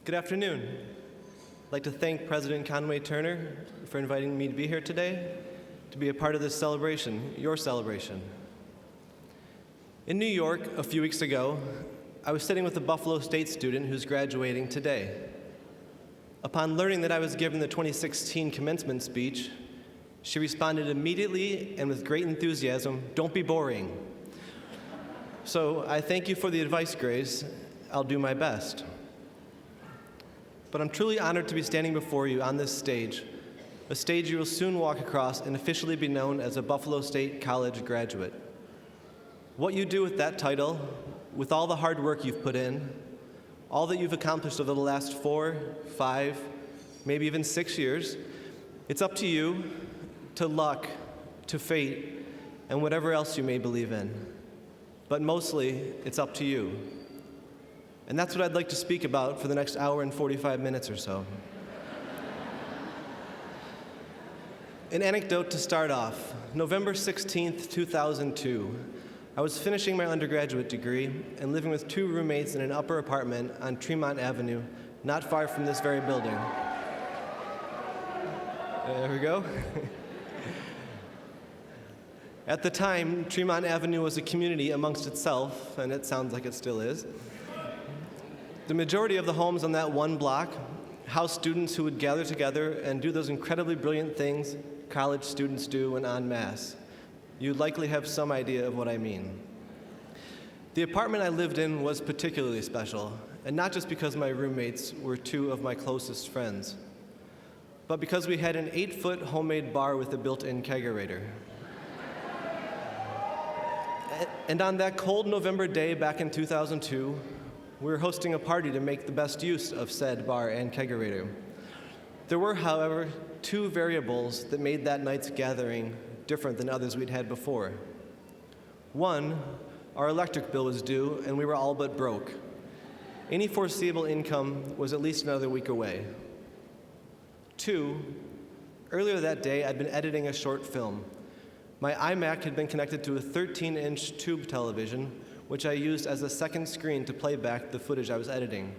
Good afternoon. I'd like to thank President Conway Turner for inviting me to be here today to be a part of this celebration, your celebration. In New York, a few weeks ago, I was sitting with a Buffalo State student who's graduating today. Upon learning that I was given the 2016 commencement speech, she responded immediately and with great enthusiasm, "Don't be boring." So I thank you for the advice, Grace. I'll do my best. But I'm truly honored to be standing before you on this stage, a stage you will soon walk across and officially be known as a Buffalo State College graduate. What you do with that title, with all the hard work you've put in, all that you've accomplished over the last 4, 5, maybe even 6 years, it's up to you, to luck, to fate, and whatever else you may believe in. But mostly, it's up to you. And that's what I'd like to speak about for the next hour and 45 minutes or so. An anecdote to start off. November 16th, 2002. I was finishing my undergraduate degree and living with 2 roommates in an upper apartment on Tremont Avenue, not far from this very building. There we go. At the time, Tremont Avenue was a community amongst itself, and it sounds like it still is. The majority of the homes on that one block housed students who would gather together and do those incredibly brilliant things college students do when en masse. You likely have some idea of what I mean. The apartment I lived in was particularly special, and not just because my roommates were 2 of my closest friends, but because we had an 8-foot homemade bar with a built-in kegerator. And on that cold November day back in 2002, we were hosting a party to make the best use of said bar and kegerator. There were, however, 2 variables that made that night's gathering different than others we'd had before. One, our electric bill was due, and we were all but broke. Any foreseeable income was at least another week away. 2, earlier that day, I'd been editing a short film. My iMac had been connected to a 13-inch tube television, which I used as a second screen to play back the footage I was editing.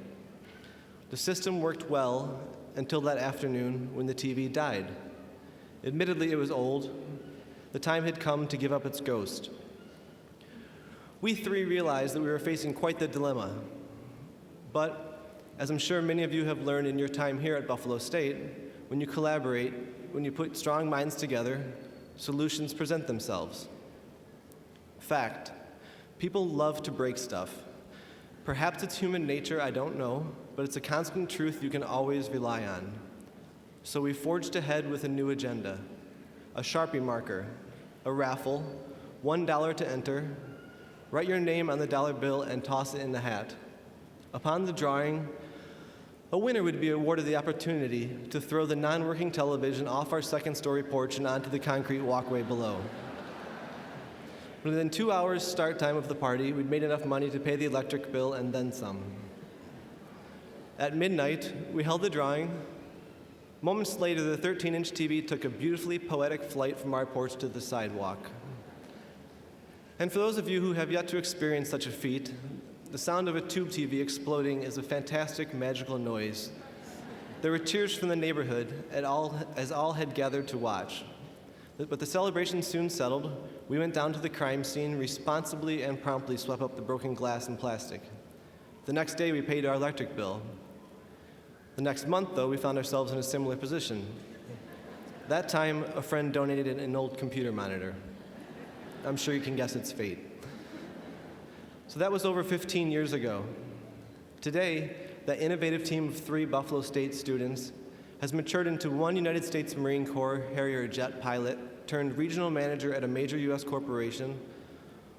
The system worked well until that afternoon when the TV died. Admittedly, it was old. The time had come to give up its ghost. We 3 realized that we were facing quite the dilemma. But, as I'm sure many of you have learned in your time here at Buffalo State, when you collaborate, when you put strong minds together, solutions present themselves. Fact. People love to break stuff. Perhaps it's human nature, I don't know, but it's a constant truth you can always rely on. So we forged ahead with a new agenda. A Sharpie marker, a raffle, $1 to enter, write your name on the dollar bill and toss it in the hat. Upon the drawing, a winner would be awarded the opportunity to throw the non-working television off our second-story porch and onto the concrete walkway below. Within 2 hours start time of the party, we'd made enough money to pay the electric bill and then some. At midnight, we held the drawing. Moments later, the 13-inch TV took a beautifully poetic flight from our porch to the sidewalk. And for those of you who have yet to experience such a feat, the sound of a tube TV exploding is a fantastic, magical noise. There were cheers from the neighborhood as all had gathered to watch. But the celebration soon settled. We went down to the crime scene, responsibly and promptly swept up the broken glass and plastic. The next day, we paid our electric bill. The next month, though, we found ourselves in a similar position. That time, a friend donated an old computer monitor. I'm sure you can guess its fate. So that was over 15 years ago. Today, that innovative team of 3 Buffalo State students has matured into 1 United States Marine Corps Harrier jet pilot turned regional manager at a major U.S. corporation,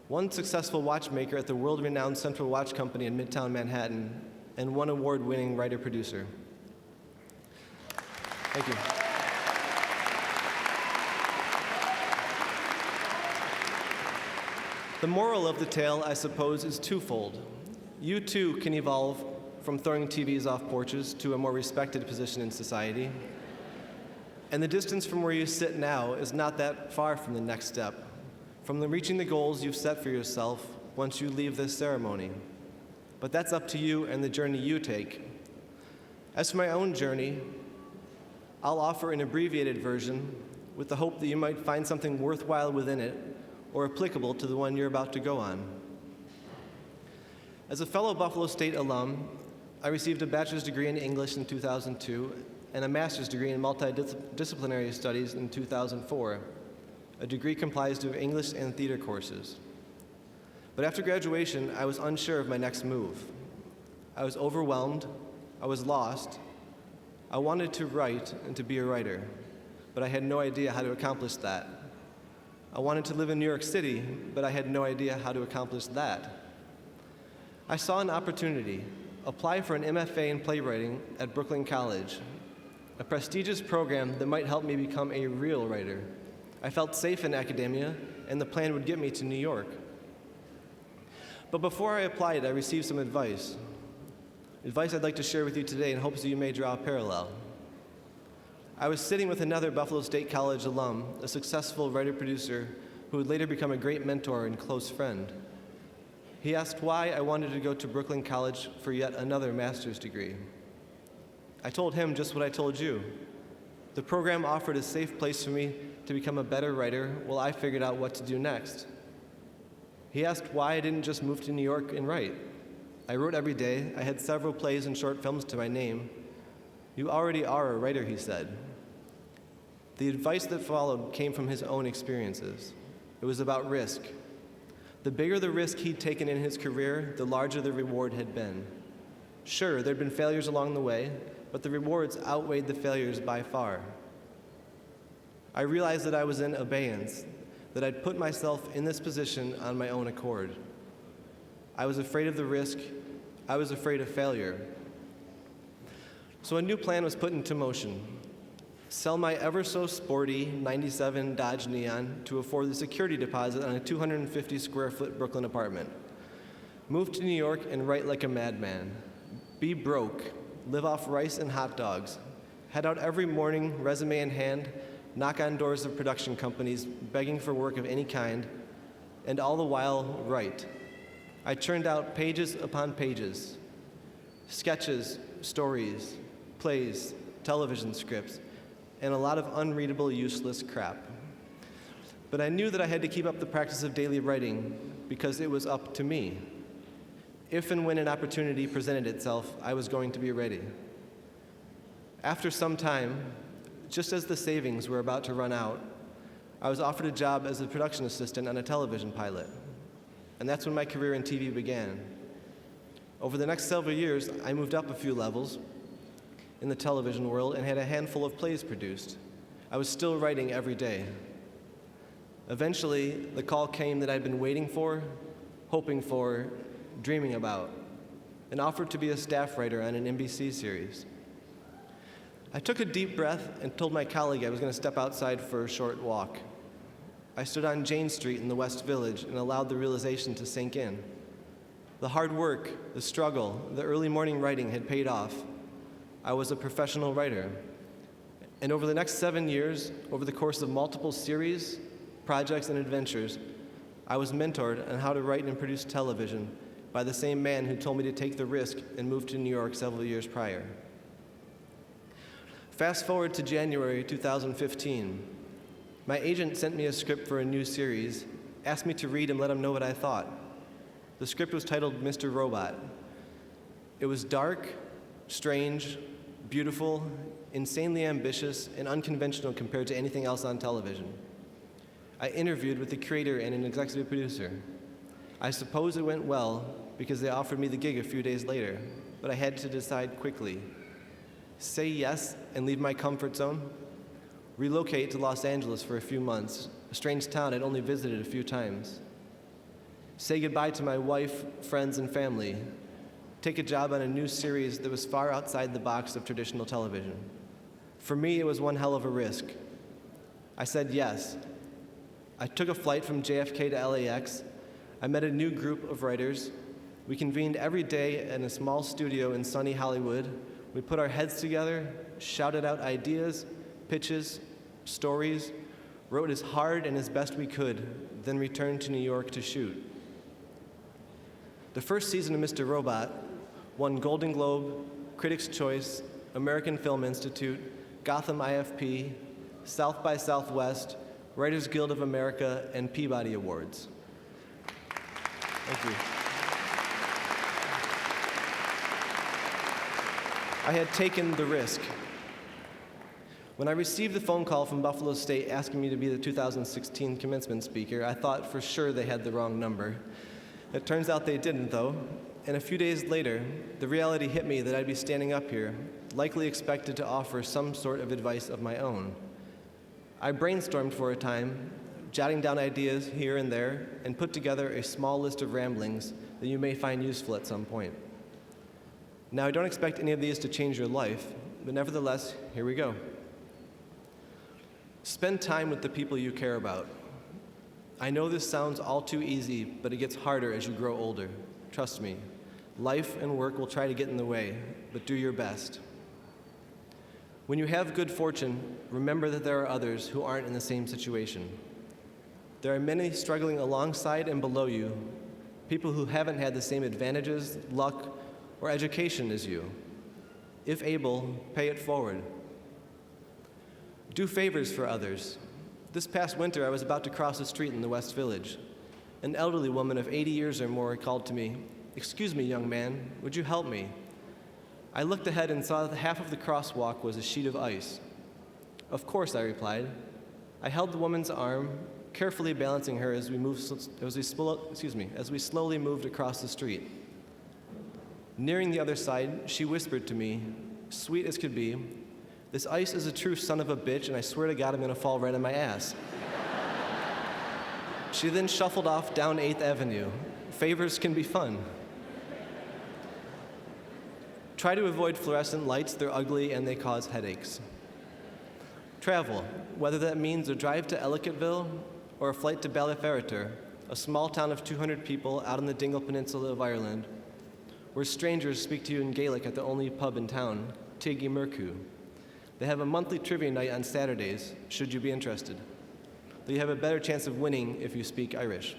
1 successful watchmaker at the world-renowned Central Watch Company in Midtown Manhattan, and 1 award-winning writer-producer. Thank you. The moral of the tale, I suppose, is twofold. You too can evolve from throwing TVs off porches to a more respected position in society. And the distance from where you sit now is not that far from the next step, from reaching the goals you've set for yourself once you leave this ceremony. But that's up to you and the journey you take. As for my own journey, I'll offer an abbreviated version with the hope that you might find something worthwhile within it or applicable to the one you're about to go on. As a fellow Buffalo State alum, I received a bachelor's degree in English in 2002 and a master's degree in multidisciplinary studies in 2004, a degree comprised of English and theater courses. But after graduation, I was unsure of my next move. I was overwhelmed, I was lost. I wanted to write and to be a writer, but I had no idea how to accomplish that. I wanted to live in New York City, but I had no idea how to accomplish that. I saw an opportunity: apply for an MFA in playwriting at Brooklyn College, a prestigious program that might help me become a real writer. I felt safe in academia, and the plan would get me to New York. But before I applied, I received some advice I'd like to share with you today in hopes that you may draw a parallel. I was sitting with another Buffalo State College alum, a successful writer-producer who would later become a great mentor and close friend. He asked why I wanted to go to Brooklyn College for yet another master's degree. I told him just what I told you. The program offered a safe place for me to become a better writer while I figured out what to do next. He asked why I didn't just move to New York and write. I wrote every day. I had several plays and short films to my name. You already are a writer, he said. The advice that followed came from his own experiences. It was about risk. The bigger the risk he'd taken in his career, the larger the reward had been. Sure, there'd been failures along the way, but the rewards outweighed the failures by far. I realized that I was in abeyance, that I'd put myself in this position on my own accord. I was afraid of the risk. I was afraid of failure. So a new plan was put into motion. Sell my ever-so-sporty 97 Dodge Neon to afford the security deposit on a 250-square-foot Brooklyn apartment. Move to New York and write like a madman. Be broke. Live off rice and hot dogs. Head out every morning, resume in hand, knock on doors of production companies, begging for work of any kind, and all the while write. I churned out pages upon pages, sketches, stories, plays, television scripts, and a lot of unreadable, useless crap. But I knew that I had to keep up the practice of daily writing because it was up to me. If and when an opportunity presented itself, I was going to be ready. After some time, just as the savings were about to run out, I was offered a job as a production assistant on a television pilot. And that's when my career in TV began. Over the next several years, I moved up a few levels in the television world and had a handful of plays produced. I was still writing every day. Eventually, the call came that I'd been waiting for, hoping for, dreaming about, an offer to be a staff writer on an NBC series. I took a deep breath and told my colleague I was going to step outside for a short walk. I stood on Jane Street in the West Village and allowed the realization to sink in. The hard work, the struggle, the early morning writing had paid off. I was a professional writer. And over the next 7 years, over the course of multiple series, projects, and adventures, I was mentored on how to write and produce television by the same man who told me to take the risk and move to New York several years prior. Fast forward to January 2015. My agent sent me a script for a new series, asked me to read and let him know what I thought. The script was titled Mr. Robot. It was dark, strange, beautiful, insanely ambitious, and unconventional compared to anything else on television. I interviewed with the creator and an executive producer. I suppose it went well because they offered me the gig a few days later, but I had to decide quickly. Say yes and leave my comfort zone? Relocate to Los Angeles for a few months, a strange town I'd only visited a few times. Say goodbye to my wife, friends, and family. Take a job on a new series that was far outside the box of traditional television. For me, it was one hell of a risk. I said yes. I took a flight from JFK to LAX. I met a new group of writers. We convened every day in a small studio in sunny Hollywood. We put our heads together, shouted out ideas, pitches, stories, wrote as hard and as best we could, then returned to New York to shoot. The first season of Mr. Robot won Golden Globe, Critics' Choice, American Film Institute, Gotham IFP, South by Southwest, Writers Guild of America, and Peabody Awards. Thank you. I had taken the risk. When I received the phone call from Buffalo State asking me to be the 2016 commencement speaker, I thought for sure they had the wrong number. It turns out they didn't, though, and a few days later, the reality hit me that I'd be standing up here, likely expected to offer some sort of advice of my own. I brainstormed for a time, jotting down ideas here and there, and put together a small list of ramblings that you may find useful at some point. Now, I don't expect any of these to change your life, but nevertheless, here we go. Spend time with the people you care about. I know this sounds all too easy, but it gets harder as you grow older. Trust me, life and work will try to get in the way, but do your best. When you have good fortune, remember that there are others who aren't in the same situation. There are many struggling alongside and below you, people who haven't had the same advantages, luck, or education as you. If able, pay it forward. Do favors for others. This past winter, I was about to cross a street in the West Village. An elderly woman of 80 years or more called to me, "Excuse me, young man, would you help me?" I looked ahead and saw that half of the crosswalk was a sheet of ice. "Of course," I replied. I held the woman's arm, carefully balancing her as we slowly moved across the street. Nearing the other side, she whispered to me, sweet as could be, "This ice is a true son of a bitch, and I swear to God I'm gonna fall right on my ass." She then shuffled off down 8th Avenue. Favors can be fun. Try to avoid fluorescent lights. They're ugly and they cause headaches. Travel, whether that means a drive to Ellicottville or a flight to Ballyferriter, a small town of 200 people out on the Dingle Peninsula of Ireland, where strangers speak to you in Gaelic at the only pub in town, Tiggy Mercu. They have a monthly trivia night on Saturdays, should you be interested. Though you have a better chance of winning if you speak Irish.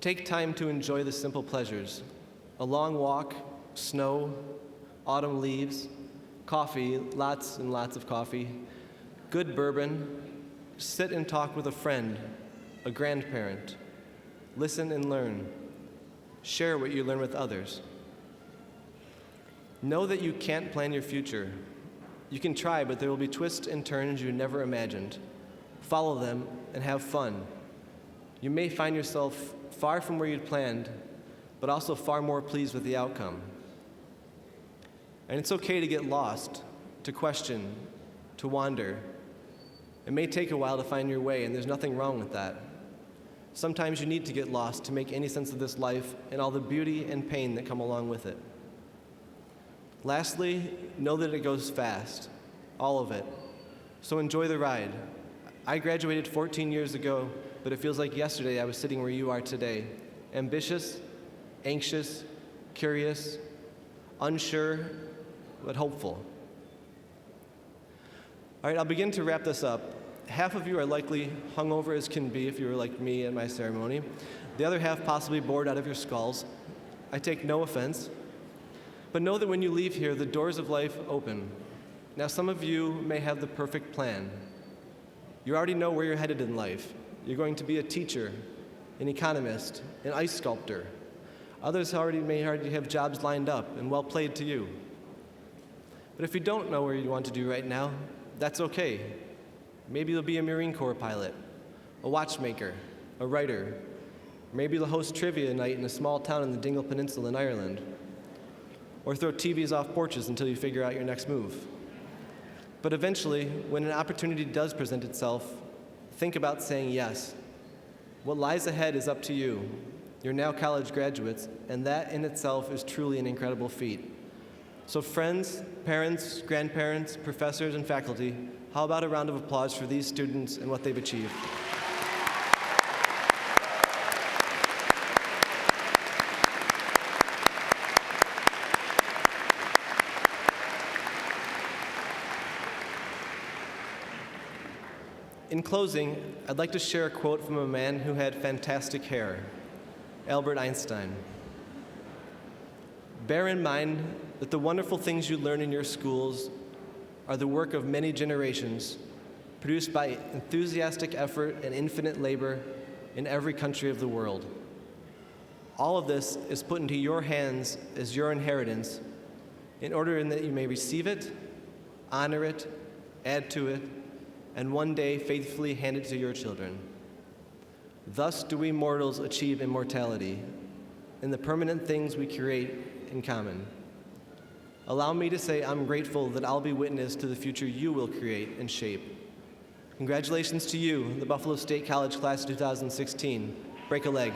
Take time to enjoy the simple pleasures. A long walk, snow, autumn leaves, coffee, lots and lots of coffee, good bourbon, sit and talk with a friend, a grandparent, listen and learn, share what you learn with others. Know that you can't plan your future. You can try, but there will be twists and turns you never imagined. Follow them and have fun. You may find yourself far from where you'd planned, but also far more pleased with the outcome. And it's okay to get lost, to question, to wander. It may take a while to find your way, and there's nothing wrong with that. Sometimes you need to get lost to make any sense of this life and all the beauty and pain that come along with it. Lastly, know that it goes fast, all of it. So enjoy the ride. I graduated 14 years ago, but it feels like yesterday I was sitting where you are today. Ambitious, anxious, curious, unsure, but hopeful. All right, I'll begin to wrap this up. Half of you are likely hungover as can be if you were like me at my ceremony. The other half possibly bored out of your skulls. I take no offense. But know that when you leave here, the doors of life open. Now, some of you may have the perfect plan. You already know where you're headed in life. You're going to be a teacher, an economist, an ice sculptor. Others may already have jobs lined up, and well played to you. But if you don't know where you want to do right now, that's okay. Maybe you'll be a Marine Corps pilot, a watchmaker, a writer. Maybe you'll host trivia night in a small town in the Dingle Peninsula in Ireland. Or throw TVs off porches until you figure out your next move. But eventually, when an opportunity does present itself, think about saying yes. What lies ahead is up to you. You're now college graduates, and that in itself is truly an incredible feat. So friends, parents, grandparents, professors, and faculty, how about a round of applause for these students and what they've achieved? In closing, I'd like to share a quote from a man who had fantastic hair, Albert Einstein. Bear in mind that the wonderful things you learn in your schools are the work of many generations, produced by enthusiastic effort and infinite labor in every country of the world. All of this is put into your hands as your inheritance in order that you may receive it, honor it, add to it, and one day faithfully hand it to your children. Thus do we mortals achieve immortality in the permanent things we create in common. Allow me to say I'm grateful that I'll be witness to the future you will create and shape. Congratulations to you, the Buffalo State College Class of 2016. Break a leg.